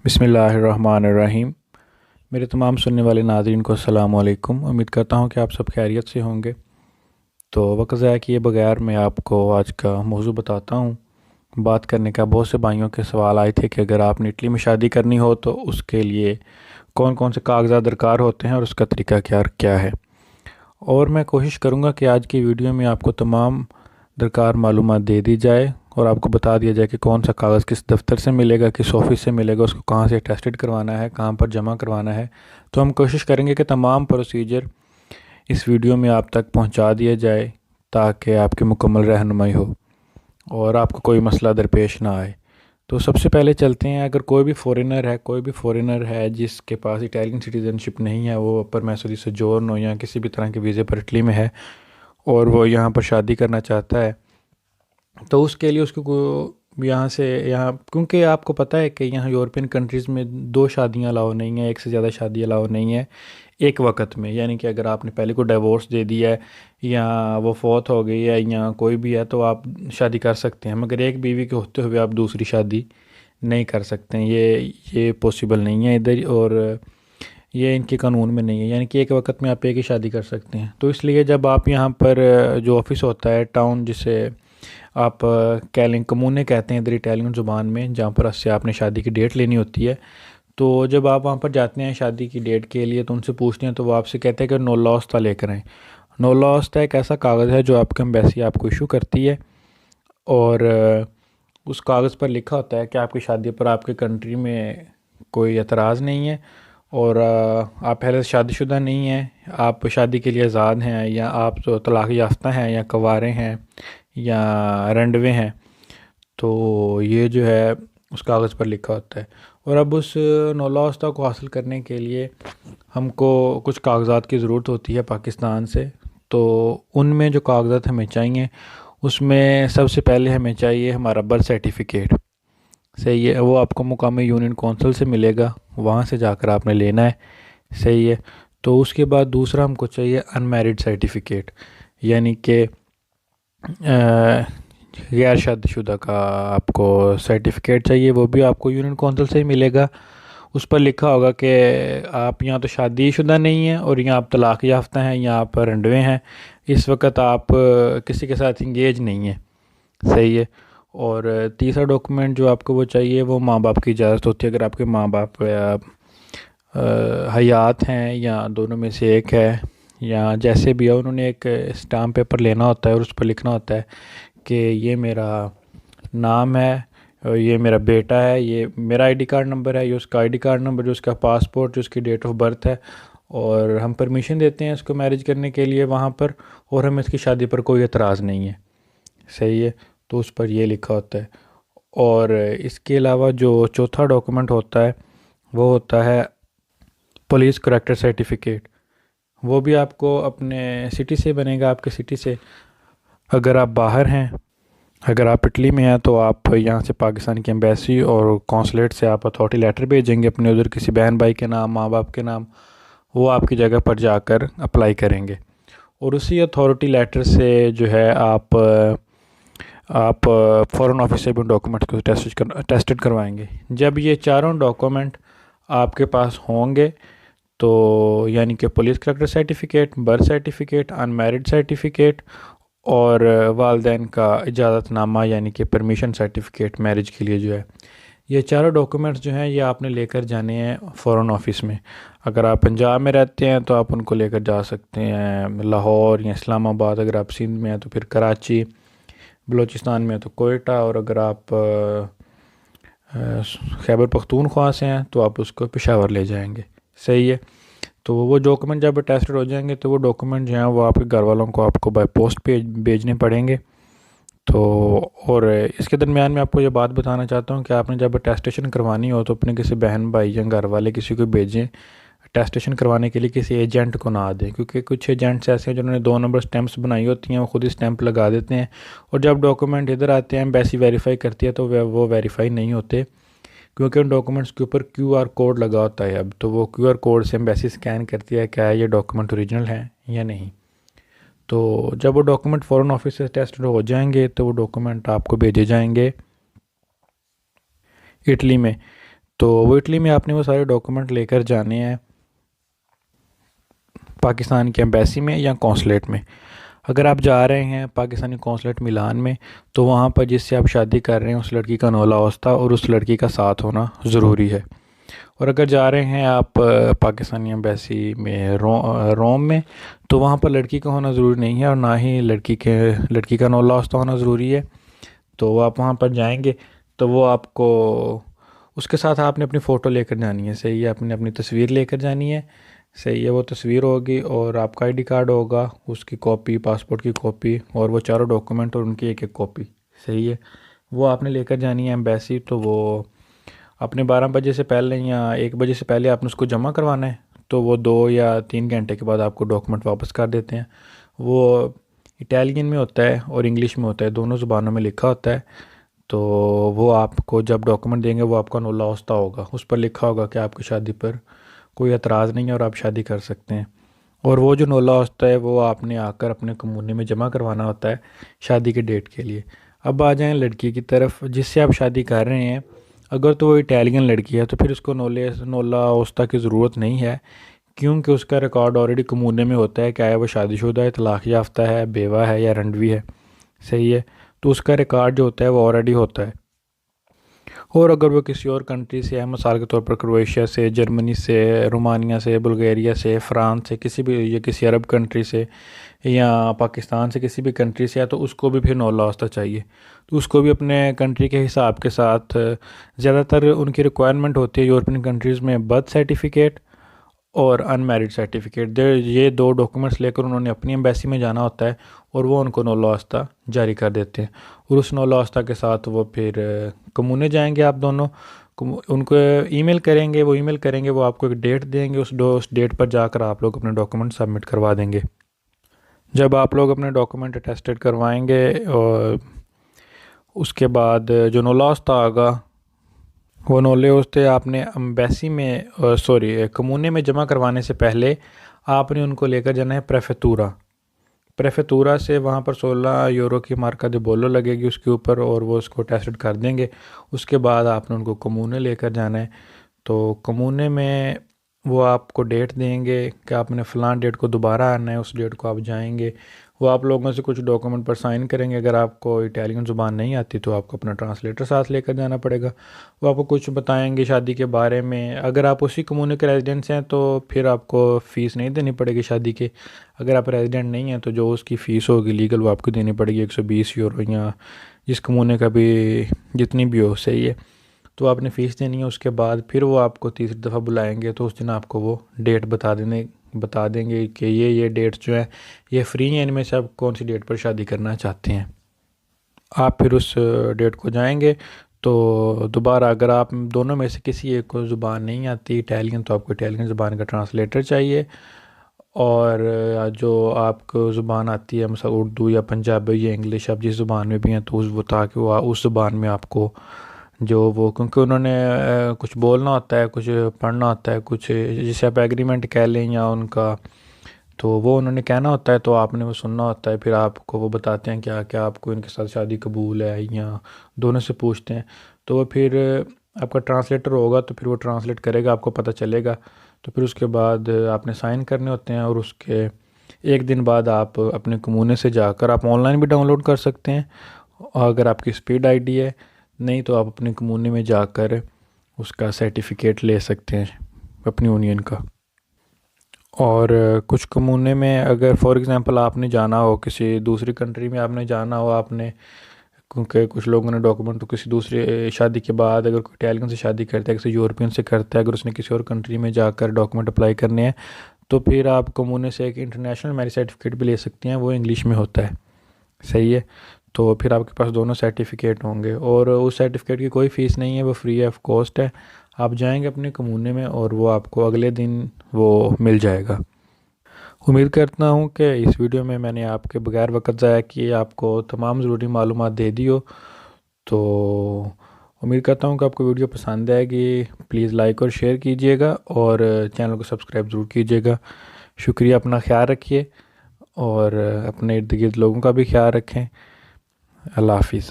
بسم اللہ الرحمن الرحیم۔ میرے تمام سننے والے ناظرین کو السلام علیکم۔ امید کرتا ہوں کہ آپ سب خیریت سے ہوں گے۔ تو وقت ضائع کیے بغیر میں آپ کو آج کا موضوع بتاتا ہوں۔ بات کرنے کا بہت سے بھائیوں کے سوال آئے تھے کہ اگر آپ نے اٹلی میں شادی کرنی ہو تو اس کے لیے کون کون سے کاغذات درکار ہوتے ہیں اور اس کا طریقہ کیا ہے، اور میں کوشش کروں گا کہ آج کی ویڈیو میں آپ کو تمام درکار معلومات دے دی جائے اور آپ کو بتا دیا جائے کہ کون سا کاغذ کس دفتر سے ملے گا، کس آفس سے ملے گا، اس کو کہاں سے اٹیسٹڈ کروانا ہے، کہاں پر جمع کروانا ہے۔ تو ہم کوشش کریں گے کہ تمام پروسیجر اس ویڈیو میں آپ تک پہنچا دیا جائے تاکہ آپ کی مکمل رہنمائی ہو اور آپ کو کوئی مسئلہ درپیش نہ آئے۔ تو سب سے پہلے چلتے ہیں، اگر کوئی بھی فورینر ہے جس کے پاس اٹیلین سٹیزن شپ نہیں ہے، وہ پرمیسو سے جورنو یا کسی بھی طرح کے ویزے پر اٹلی میں ہے اور وہ یہاں پر شادی کرنا چاہتا ہے، تو اس کے لیے اس کو یہاں کیونکہ آپ کو پتہ ہے کہ یہاں یورپین کنٹریز میں 2 شادیاں الاؤ نہیں ہیں، ایک سے زیادہ شادی الاؤ نہیں ہے ایک وقت میں، یعنی کہ اگر آپ نے پہلے کو ڈیورس دے دیا ہے یا وہ فوت ہو گئی ہے یا کوئی بھی ہے تو آپ شادی کر سکتے ہیں، مگر ایک بیوی کے ہوتے ہوئے آپ دوسری شادی نہیں کر سکتے ہیں، یہ پاسبل نہیں ہے ادھر، اور یہ ان کے قانون میں نہیں ہے، یعنی کہ ایک وقت میں آپ ایک ہی شادی کر سکتے ہیں۔ تو اس لیے جب آپ یہاں پر جو آفس ہوتا ہے ٹاؤن، جسے آپ کیلنگ کمونے کہتے ہیں ادھر اٹیلین زبان میں، جہاں پر سے آپ نے شادی کی ڈیٹ لینی ہوتی ہے، تو جب آپ وہاں پر جاتے ہیں شادی کی ڈیٹ کے لیے تو ان سے پوچھتے ہیں تو وہ آپ سے کہتے ہیں کہ نولا اوستا لے کر آئیں۔ نولا اوستا ایک ایسا کاغذ ہے جو آپ کی ایمبیسی آپ کو ایشو کرتی ہے، اور اس کاغذ پر لکھا ہوتا ہے کہ آپ کی شادی پر آپ کے کنٹری میں کوئی اعتراض نہیں ہے، اور آپ پہلے سے شادی شدہ نہیں ہیں، آپ شادی کے لیے آزاد ہیں، یا آپ تو طلاق یافتہ ہیں، یا کنوارے ہیں، یا رنڈوے ہیں، تو یہ جو ہے اس کاغذ پر لکھا ہوتا ہے۔ اور اب اس نولا اوستا کو حاصل کرنے کے لیے ہم کو کچھ کاغذات کی ضرورت ہوتی ہے پاکستان سے، تو ان میں جو کاغذات ہمیں چاہیے اس میں سب سے پہلے ہمیں چاہیے ہمارا برتھ سرٹیفکیٹ، صحیح ہے، وہ آپ کو مقامی یونین کونسل سے ملے گا، وہاں سے جا کر آپ نے لینا ہے، صحیح ہے۔ تو اس کے بعد دوسرا ہم کو چاہیے ان میرڈ سرٹیفکیٹ، یعنی کہ غیر شادی شدہ کا آپ کو سرٹیفکیٹ چاہیے، وہ بھی آپ کو یونین کونسل سے ہی ملے گا۔ اس پر لکھا ہوگا کہ آپ یہاں تو شادی شدہ نہیں ہیں، اور یہاں آپ طلاق یافتہ ہیں، یا آپ رنڈوے ہیں، اس وقت آپ کسی کے ساتھ انگیج نہیں ہیں، صحیح ہے۔ اور تیسرا ڈاکومنٹ جو آپ کو وہ چاہیے وہ ماں باپ کی اجازت ہوتی ہے، اگر آپ کے ماں باپ حیات ہیں یا دونوں میں سے ایک ہے، یا جیسے بھی ہے، انہوں نے ایک اسٹامپ پیپر لینا ہوتا ہے اور اس پر لکھنا ہوتا ہے کہ یہ میرا نام ہے، اور یہ میرا بیٹا ہے، یہ میرا آئی ڈی کارڈ نمبر ہے، یہ اس کا آئی ڈی کارڈ نمبر، جو اس کا پاسپورٹ، جو اس کی ڈیٹ آف برتھ ہے، اور ہم پرمیشن دیتے ہیں اس کو میرج کرنے کے لیے وہاں پر، اور ہمیں اس کی شادی پر کوئی اعتراض نہیں ہے، صحیح ہے۔ تو اس پر یہ لکھا ہوتا ہے۔ اور اس کے علاوہ جو چوتھا ڈاکومنٹ ہوتا ہے وہ ہوتا ہے پولیس کریکٹر سرٹیفکیٹ، وہ بھی آپ کو اپنے سٹی سے بنے گا، آپ کے سٹی سے۔ اگر آپ باہر ہیں، اگر آپ اٹلی میں ہیں تو آپ یہاں سے پاکستان کی ایمبیسی اور کونسلیٹ سے آپ اتھارٹی لیٹر بھیجیں گے اپنے ادھر کسی بہن بھائی کے نام، ماں باپ کے نام، وہ آپ کی جگہ پر جا کر اپلائی کریں گے، اور اسی اتھارٹی لیٹر سے جو ہے آپ فورن آفس سے بھی ڈاکومنٹ کو ٹیسٹڈ کروائیں گے۔ جب یہ چاروں ڈاکومنٹ آپ کے پاس ہوں گے تو یعنی کہ police character certificate, birth certificate, in married certificate, اور والدین کا اجازت نامہ یعنی کہ پرمیشن سرٹیفکیٹ میرج کے لیے جو ہے، یہ چاروں ڈاکومنٹس جو ہیں یہ آپ نے لے کر جانے ہیں فورن آفس میں۔ اگر آپ پنجاب میں رہتے ہیں تو آپ ان کو لے کر جا سکتے ہیں لاہور یا اسلام آباد، اگر آپ سندھ میں ہیں تو پھر کراچی، بلوچستان میں تو کوئٹہ، اور اگر آپ خیبر پختونخوا سے ہیں تو آپ اس کو پشاور لے جائیں گے، صحیح ہے۔ تو وہ ڈاکومنٹ جب ٹیسٹڈ ہو جائیں گے تو وہ ڈاکومنٹ جو ہیں وہ آپ کے گھر والوں کو آپ کو بائی پوسٹ بھیجنے پڑیں گے۔ تو اور اس کے درمیان میں آپ کو یہ بات بتانا چاہتا ہوں کہ آپ نے جب اٹیسٹیشن کروانی ہو تو اپنے کسی بہن بھائی یا گھر والے کسی کو بھیجیں اٹیسٹیشن کروانے کے لیے، کسی ایجنٹ کو نہ دیں، کیونکہ کچھ ایجنٹس ایسے ہیں جنہوں نے 2 نمبر سٹیمپس بنائی ہوتی ہیں، وہ خود ہی سٹیمپ لگا دیتے ہیں، اور جب ڈاکومنٹ ادھر آتے ہیں ایمبیسی ویریفائی کرتی ہے تو وہ ویریفائی نہیں ہوتے، کیونکہ ان ڈاکومنٹس کے اوپر کیو آر کوڈ لگا ہوتا ہے اب، تو وہ کیو آر کوڈ سے ایمبیسی اسکین کرتی ہے کیا یہ ڈاکومنٹ اوریجنل ہیں یا نہیں۔ تو جب وہ ڈاکومنٹ فورن آفس سے ٹیسٹڈ ہو جائیں گے تو وہ ڈاکومنٹ آپ کو بھیجے جائیں گے اٹلی میں۔ تو وہ اٹلی میں آپ نے وہ سارے ڈاکومنٹ لے کر جانے ہیں پاکستان کی ایمبیسی میں یا قونصلیٹ میں۔ اگر آپ جا رہے ہیں پاکستانی قونصلیٹ ملان میں تو وہاں پر جس سے آپ شادی کر رہے ہیں اس لڑکی کا نولہ اوستا اور اس لڑکی کا ساتھ ہونا ضروری ہے۔ اور اگر جا رہے ہیں آپ پاکستانی ایمبیسی میں روم میں تو وہاں پر لڑکی کا ہونا ضروری نہیں ہے اور نہ ہی لڑکی کا نولہ اوستا ہونا ضروری ہے۔ تو آپ وہاں پر جائیں گے تو وہ آپ کو اس کے ساتھ آپ نے اپنی فوٹو لے کر جانی ہے، صحیح ہے، آپ نے اپنی تصویر لے کر جانی ہے، صحیح ہے، وہ تصویر ہوگی اور آپ کا آئی ڈی کارڈ ہوگا، اس کی کاپی، پاسپورٹ کی کاپی اور وہ چاروں ڈاکومنٹ اور ان کی ایک ایک کاپی، صحیح ہے، وہ آپ نے لے کر جانی ہے ایمبیسی۔ تو وہ اپنے 12 بجے سے پہلے یا 1 بجے سے پہلے آپ نے اس کو جمع کروانا ہے، تو وہ 2 یا 3 گھنٹے کے بعد آپ کو ڈاکومنٹ واپس کر دیتے ہیں۔ وہ اٹالین میں ہوتا ہے اور انگلش میں ہوتا ہے، دونوں زبانوں میں لکھا ہوتا ہے۔ تو وہ آپ کو جب ڈاکومنٹ دیں گے وہ آپ کا نولہ اوستا ہوگا، اس پر لکھا ہوگا کہ آپ کی شادی پر کوئی اعتراض نہیں ہے اور آپ شادی کر سکتے ہیں۔ اور وہ جو نولہ اوستا ہے وہ آپ نے آ کر اپنے کمونے میں جمع کروانا ہوتا ہے شادی کے ڈیٹ کے لیے۔ اب آ جائیں لڑکی کی طرف جس سے آپ شادی کر رہے ہیں، اگر تو وہ اٹالین لڑکی ہے تو پھر اس کو نولہ اوستا کی ضرورت نہیں ہے، کیونکہ اس کا ریکارڈ آلریڈی کمونے میں ہوتا ہے کہ آیا وہ شادی شدہ ہے، طلاق یافتہ ہے، بیوہ ہے یا رنڈوی ہے، صحیح ہے، تو اس کا ریکارڈ جو ہوتا ہے وہ آلریڈی ہوتا ہے۔ اور اگر وہ کسی اور کنٹری سے ہے، مثال کے طور پر کروشیا سے، جرمنی سے، رومانیہ سے، بلغیریا سے، فرانس سے، کسی بھی یا کسی عرب کنٹری سے یا پاکستان سے کسی بھی کنٹری سے ہے تو اس کو بھی پھر نولہ اوستا چاہیے، تو اس کو بھی اپنے کنٹری کے حساب کے ساتھ زیادہ تر ان کی ریکوائرمنٹ ہوتی ہے یورپین کنٹریز میں برتھ سرٹیفکیٹ اور ان میرڈ سرٹیفکیٹ، یہ 2 ڈاکومنٹس لے کر انہوں نے اپنی ایمبیسی میں جانا ہوتا ہے اور وہ ان کو نولہ اوستا جاری کر دیتے ہیں۔ اور اس نولہ اوستا کے ساتھ وہ پھر کمونے جائیں گے، آپ دونوں ان کو ای میل کریں گے، وہ ای میل کریں گے، وہ آپ کو ایک ڈیٹ دیں گے، اس ڈیٹ پر جا کر آپ لوگ اپنے ڈاکومنٹ سبمٹ کروا دیں گے۔ جب آپ لوگ اپنے ڈاکومنٹ اٹیسٹڈ کروائیں گے اور اس کے بعد جو نولہ اوستا آگا وہ نولہ اوستے آپ نے ایمبیسی میں کمونے میں جمع کروانے سے پہلے آپ نے ان کو لے کر جانا ہے پریفیتورا سے، وہاں پر 16 یورو کی مارکا دی بولو لگے گی اس کے اوپر اور وہ اس کو ٹیسٹ کر دیں گے۔ اس کے بعد آپ نے ان کو کمونے لے کر جانا ہے، تو کمونے میں وہ آپ کو ڈیٹ دیں گے کہ آپ نے فلاں ڈیٹ کو دوبارہ آنا ہے، اس ڈیٹ کو آپ جائیں گے، وہ آپ لوگوں سے کچھ ڈاکومنٹ پر سائن کریں گے۔ اگر آپ کو اٹالین زبان نہیں آتی تو آپ کو اپنا ٹرانسلیٹر ساتھ لے کر جانا پڑے گا، وہ آپ کو کچھ بتائیں گے شادی کے بارے میں۔ اگر آپ اسی کمونے کے ریزیڈنٹس ہیں تو پھر آپ کو فیس نہیں دینی پڑے گی شادی کے، اگر آپ ریزیڈنٹ نہیں ہیں تو جو اس کی فیس ہوگی لیگل وہ آپ کو دینی پڑے گی 120 یورو یا جس کمونے کا بھی جتنی بھی ہو، صحیح ہے، تو آپ نے فیس دینی ہے۔ اس کے بعد پھر وہ آپ کو تیسری دفعہ بلائیں گے تو اس دن آپ کو وہ ڈیٹ بتا دیں گے کہ یہ ڈیٹس جو ہیں یہ فری ہیں، ان میں سے آپ کون سی ڈیٹ پر شادی کرنا چاہتے ہیں۔ آپ پھر اس ڈیٹ کو جائیں گے تو دوبارہ اگر آپ دونوں میں سے کسی ایک کو زبان نہیں آتی اٹالین تو آپ کو اٹالین زبان کا ٹرانسلیٹر چاہیے، اور جو آپ کو زبان آتی ہے مثلا اردو یا پنجابی یا انگلش، آپ جس زبان میں بھی ہیں تو وہ تاکہ وہ اس زبان میں آپ کو کیونکہ انہوں نے کچھ بولنا ہوتا ہے، کچھ پڑھنا ہوتا ہے، کچھ جسے آپ ایگریمنٹ کہہ لیں یا ان کا، تو وہ انہوں نے کہنا ہوتا ہے تو آپ نے وہ سننا ہوتا ہے، پھر آپ کو وہ بتاتے ہیں کیا آپ کو ان کے ساتھ شادی قبول ہے یا دونوں سے پوچھتے ہیں، تو وہ پھر آپ کا ٹرانسلیٹر ہوگا تو پھر وہ ٹرانسلیٹ کرے گا، آپ کو پتہ چلے گا، تو پھر اس کے بعد آپ نے سائن کرنے ہوتے ہیں، اور اس کے 1 دن بعد آپ اپنے کمونے سے جا کر آپ آن لائن بھی ڈاؤن لوڈ کر سکتے ہیں، اگر آپ کی اسپیڈ آئی ڈی ہے، نہیں تو آپ اپنے کمونے میں جا کر اس کا سرٹیفکیٹ لے سکتے ہیں اپنی یونین کا۔ اور کچھ کمونے میں اگر فار ایگزامپل آپ نے جانا ہو کسی دوسری کنٹری میں، آپ نے جانا ہو، آپ نے کیونکہ کچھ لوگوں نے ڈاکومنٹ تو کسی دوسری شادی کے بعد اگر کوئی اٹالین سے شادی کرتا ہے، کسی یورپین سے کرتا ہے، اگر اس نے کسی اور کنٹری میں جا کر ڈاکومنٹ اپلائی کرنے ہیں تو پھر آپ کمونے سے ایک انٹرنیشنل میرج سرٹیفکیٹ بھی لے سکتے ہیں، وہ انگلش میں ہوتا ہے، صحیح ہے، تو پھر آپ کے پاس دونوں سرٹیفکیٹ ہوں گے، اور اس سرٹیفکیٹ کی کوئی فیس نہیں ہے، وہ فری آف کاسٹ ہے، آپ جائیں گے اپنے کمونے میں اور وہ آپ کو اگلے دن وہ مل جائے گا۔ امید کرتا ہوں کہ اس ویڈیو میں نے آپ کے بغیر وقت ضائع کیے آپ کو تمام ضروری معلومات دے دی ہو، تو امید کرتا ہوں کہ آپ کو ویڈیو پسند آئے گی، پلیز لائک اور شیئر کیجیے گا اور چینل کو سبسکرائب ضرور کیجیے گا۔ شکریہ، اپنا خیال رکھیے اور اپنے ارد گرد لوگوں کا بھی خیال رکھیں۔ اللہ حافظ۔